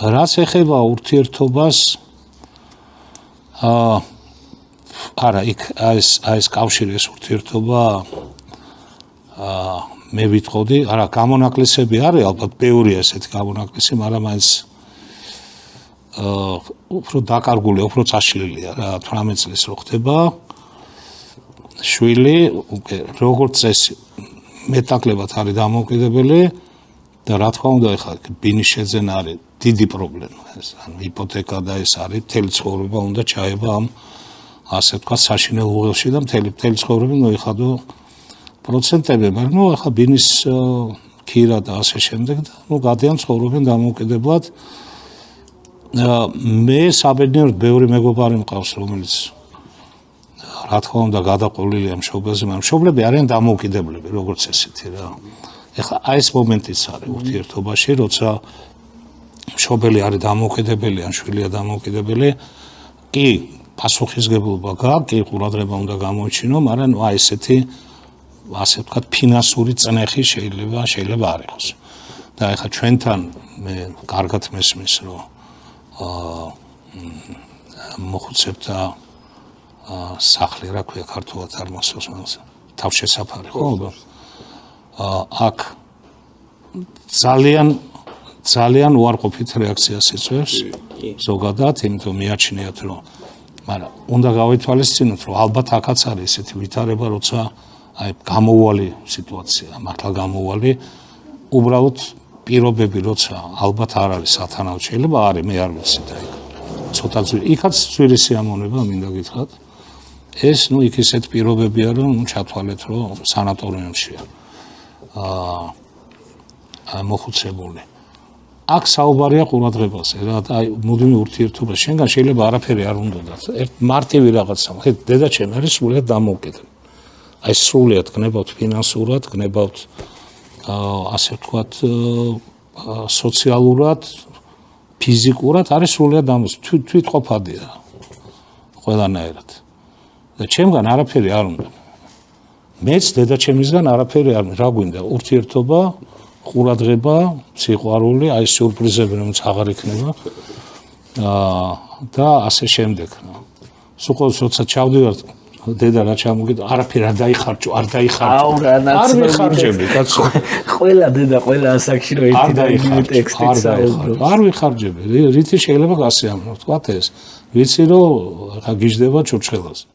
რაც ეხება ურთიერთობას არა იქ ეს კავშირი ეს ურთიერთობა მე ვიტყოდი არა გამონაკლისები არის ალბათ ბევრია ესეთი გამონაკლისი მაგრამ ეს უფრო დაკარგული უფრო წაშლილია რა 18 წლის რო ხდება შვილი როგორც წესი მეტაკლებად არის დამოუკიდებელი და რა თქმა უნდა ეხლა ბინის შეძენა არის დიდი პრობლემა ეს ანუ იპოთეკა და ეს არის მთელი ცხოვრება უნდა ჩაება ამ ასე თქვა საშინელ უღელში და მთელი ცხოვრება მოიხადო პროცენტები მაგრამ ნუ ახლა ბინის ქირა და ასე შემდეგ და ნუ გადიან ცხოვრობენ დამოუკიდებლად მე საბედნიეროდ ბევრი მეგობარი მყავს რომელიც რა თქმა უნდა გადაყოლილია მშობელზე მაგრამ მშობლები არიან დამოუკიდებლები როგორც ესეთი რა ეხლა აი ეს მომენტიც არის ურთიერთობაში როცა მშობელი არის დამოუკიდებელი ან შვილია დამოუკიდებელი კი პასუხისგებლობა გააქვს კი ყურადღება უნდა გამოიჩინო მაგრამ ნუ აი ესეთი ასე ვთქვათ ფინანსური წნეხი შეიძლება არ იყოს და ეხლა ჩვენთან მე კარგად მესმის რომ მოხუცებთა სახლი რა ქვია ქართულად არ მახსოვს თავშესაფარი ხო აქ ძალიან უარყოფით რეაქციას იწვევს ზოგადად იმიტომ მიაჩნიათ რომ მაგრამ უნდა გავითვალისწინოთ რომ ალბათ აქაც არის ესეთი ვითარება როცა აი გამოუვალი სიტუაცია მართლა გამოუვალი უბრალოდ პირობები როცა ალბათ არ არის სათანადო შეიძლება არის მე არ ვიცი და ცოტა იქაც ძვირი სიამოვნება მინდა გითხრათ ეს ნუ იქ ისეთ პირობებია რომ ჩათვალეთ რომ სანატორიუმშია მოხუცებული აქ საუბარია ყურადღებაზე რა აი მუდმივი ურთიერთობა შენგან შეიძლება არაფერი არ უნდათ ერთ მარტივი რაღაცა დედაჩემი არის სრულიად დამოუკიდებელი აი სრულიად გნებავთ ფინანსურად გნებავთ ასე ვთქვათ სოციალურად ფიზიკურად არის სრულიად თვითყოფადია ყველანაირად და ჩემგან არაფერი არ უნდა მეც დედაჩემისგან არაფერი არ რა გვინდა ურთიერთობა ყურადღება სიყვარული აი სიურპრიზები რომელიც აღარ იქნება და ასე შემდეგ სულ ყოველთვის როცა ჩავდივარ დედა რა ჩამოგიდა არაფერი არ დაიხარჯო არ ვიხარჯები კაცო ყველა დედა ყველა ასაკში რომ ერთი და იგივე ტექსტიც არ ვიხარჯები რითი შეიძლება გასიამოვნო ვთქვათ ეს ვიცი რომ ხა გიждდება ჩურჩხელაზე